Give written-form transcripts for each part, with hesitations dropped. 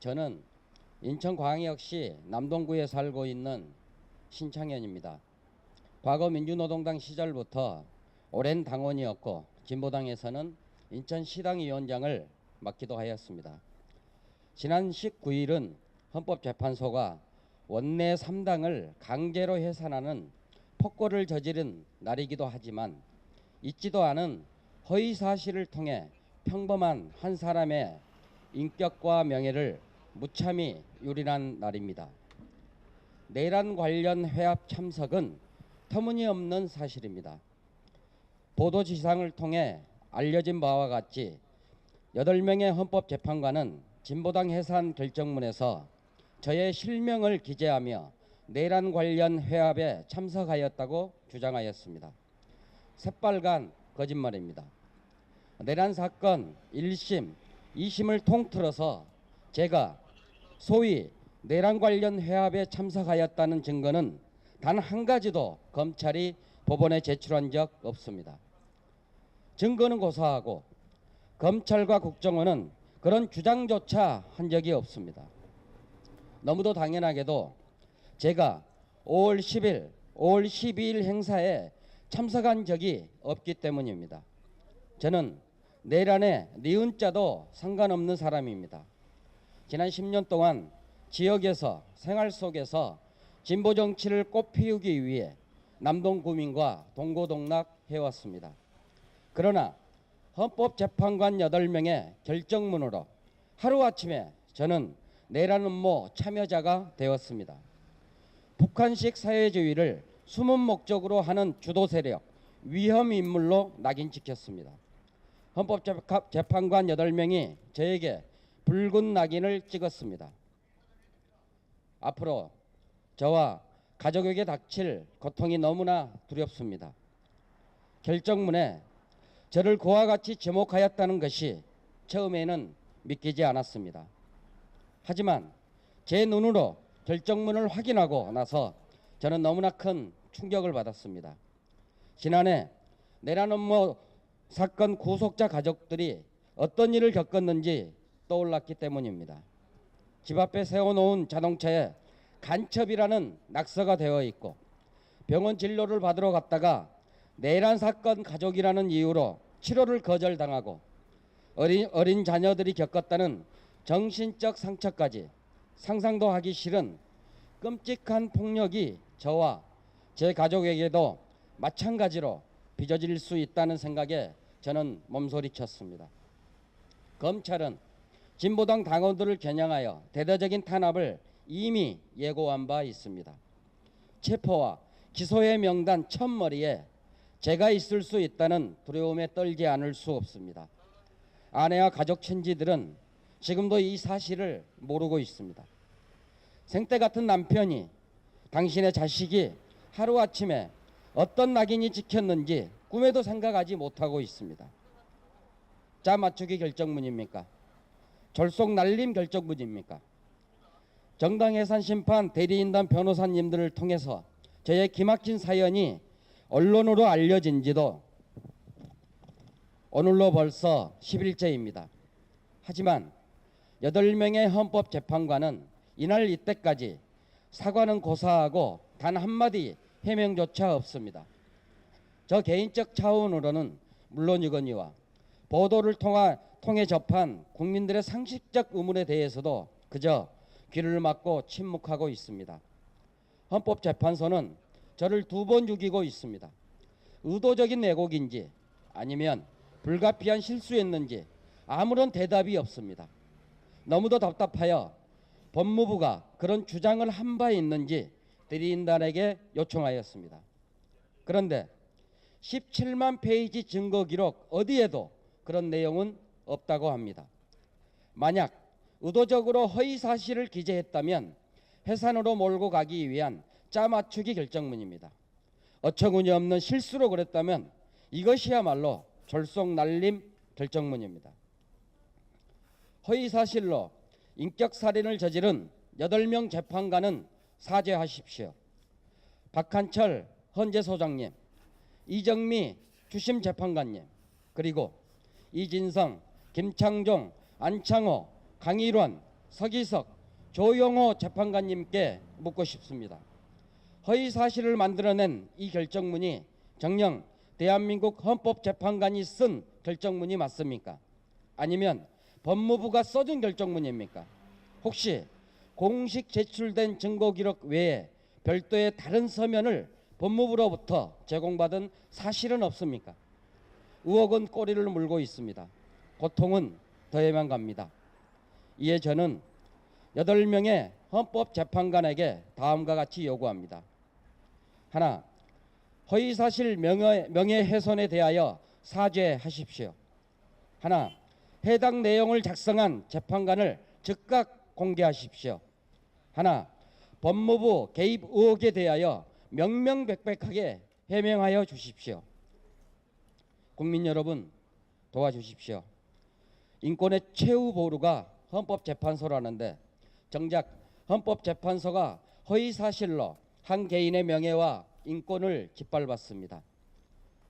저는 인천광역시 남동구에 살고 있는 신창현입니다. 과거 민주노동당 시절부터 오랜 당원이었고 진보당에서는 인천시당위원장을 맡기도 하였습니다. 지난 19일은 헌법재판소가 원내 3당을 강제로 해산하는 폭거를 저지른 날이기도 하지만 있지도 않은 허위사실을 통해 평범한 한 사람의 인격과 명예를 무참히 유린한 날입니다. 내란 관련 회합 참석은 터무니없는 사실입니다. 보도지상을 통해 알려진 바와 같이 8명의 헌법재판관은 진보당 해산 결정문에서 저의 실명을 기재하며 내란 관련 회합에 참석하였다고 주장하였습니다. 새빨간 거짓말입니다. 내란 사건 1심, 2심을 통틀어서 제가 소위 내란 관련 회합에 참석하였다는 증거는 단 한 가지도 검찰이 법원에 제출한 적 없습니다. 증거는 고사하고 검찰과 국정원은 그런 주장조차 한 적이 없습니다. 너무도 당연하게도 제가 5월 10일, 5월 12일 행사에 참석한 적이 없기 때문입니다. 저는 내란에 니은자도 상관없는 사람입니다. 지난 10년 동안 지역에서 생활 속에서 진보 정치를 꽃피우기 위해 남동구민과 동고동락 해왔습니다. 그러나 헌법재판관 8명의 결정문으로 하루아침에 저는 내란 음모 참여자가 되었습니다. 북한식 사회주의를 숨은 목적으로 하는 주도 세력, 위험 인물로 낙인찍혔습니다. 헌법재판관 8명이 저에게 붉은 낙인을 찍었습니다. 앞으로 저와 가족에게 닥칠 고통이 너무나 두렵습니다. 결정문에 저를 그와 같이 지목하였다는 것이 처음에는 믿기지 않았습니다. 하지만 제 눈으로 결정문을 확인하고 나서 저는 너무나 큰 충격을 받았습니다. 지난해 내란 음모 사건 구속자 가족들이 어떤 일을 겪었는지 떠올랐기 때문입니다. 집 앞에 세워놓은 자동차에 간첩이라는 낙서가 되어 있고 병원 진료를 받으러 갔다가 내란 사건 가족이라는 이유로 치료를 거절당하고 어린 자녀들이 겪었다는 정신적 상처까지 상상도 하기 싫은 끔찍한 폭력이 저와 제 가족에게도 마찬가지로 빚어질 수 있다는 생각에 저는 몸소리쳤습니다. 검찰은 진보당 당원들을 겨냥하여 대대적인 탄압을 이미 예고한 바 있습니다. 체포와 기소의 명단 첫머리에 제가 있을 수 있다는 두려움에 떨지 않을 수 없습니다. 아내와 가족 친지들은 지금도 이 사실을 모르고 있습니다. 생때 같은 남편이 당신의 자식이 하루아침에 어떤 낙인이 찍혔는지 꿈에도 생각하지 못하고 있습니다. 짜 맞추기 결정문입니까? 졸속 날림 결정문입니까? 정당 해산 심판 대리인단 변호사님들을 통해서 저의 기막힌 사연이 언론으로 알려진 지도 오늘로 벌써 10일째입니다. 하지만 8명의 헌법재판관은 이날 이때까지 사과는 고사하고 단 한마디 해명조차 없습니다. 저 개인적 차원으로는 물론이거니와 보도를 통해 접한 국민들의 상식적 의문에 대해서도 그저 귀를 막고 침묵하고 있습니다. 헌법재판소는 저를 2번 죽이고 있습니다. 의도적인 왜곡인지 아니면 불가피한 실수였는지 아무런 대답이 없습니다. 너무도 답답하여 법무부가 그런 주장을 한 바 있는지 대리인단에게 요청하였습니다. 그런데 17만 페이지 증거 기록 어디에도 그런 내용은 없다고 합니다. 만약 의도적으로 허위 사실을 기재했다면 해산으로 몰고 가기 위한 짜맞추기 결정문입니다. 어처구니 없는 실수로 그랬다면 이것이야말로 졸속 날림 결정문입니다. 허위 사실로 인격살인을 저지른 8명 재판관은 사죄하십시오. 박한철 헌재소장님, 이정미 주심 재판관님, 그리고 이진성, 김창종, 안창호, 강일원, 서기석 조영호 재판관님께 묻고 싶습니다. 허위 사실을 만들어낸 이 결정문이 정녕 대한민국 헌법재판관이 쓴 결정문이 맞습니까? 아니면 법무부가 써준 결정문입니까? 혹시 공식 제출된 증거 기록 외에 별도의 다른 서면을 법무부로부터 제공받은 사실은 없습니까? 의혹은 꼬리를 물고 있습니다. 고통은 더해만 갑니다. 이에 저는 8명의 헌법재판관에게 다음과 같이 요구합니다. 하나, 허위사실 명예훼손에 대하여 사죄하십시오. 하나, 해당 내용을 작성한 재판관을 즉각 공개하십시오. 하나, 법무부 개입 의혹에 대하여 명명백백하게 해명하여 주십시오. 국민 여러분, 도와주십시오. 인권의 최후 보루가 헌법재판소라는데 정작 헌법재판소가 허위사실로 한 개인의 명예와 인권을 짓밟았습니다.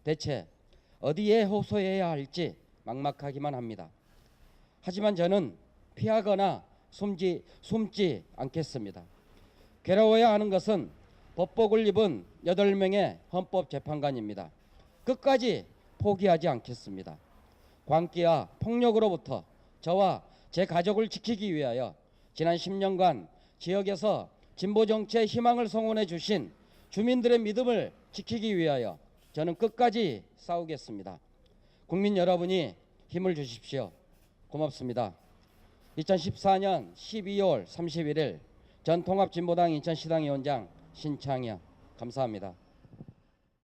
대체 어디에 호소해야 할지 막막하기만 합니다. 하지만 저는 피하거나 숨지 않겠습니다. 괴로워야 하는 것은 법복을 입은 8명의 헌법재판관입니다. 끝까지 포기하지 않겠습니다. 광기와 폭력으로부터 저와 제 가족을 지키기 위하여 지난 10년간 지역에서 진보정치의 희망을 성원해 주신 주민들의 믿음을 지키기 위하여 저는 끝까지 싸우겠습니다. 국민 여러분이 힘을 주십시오. 고맙습니다. 2014년 12월 31일 전 통합진보당 인천시당 위원장 신창현 감사합니다.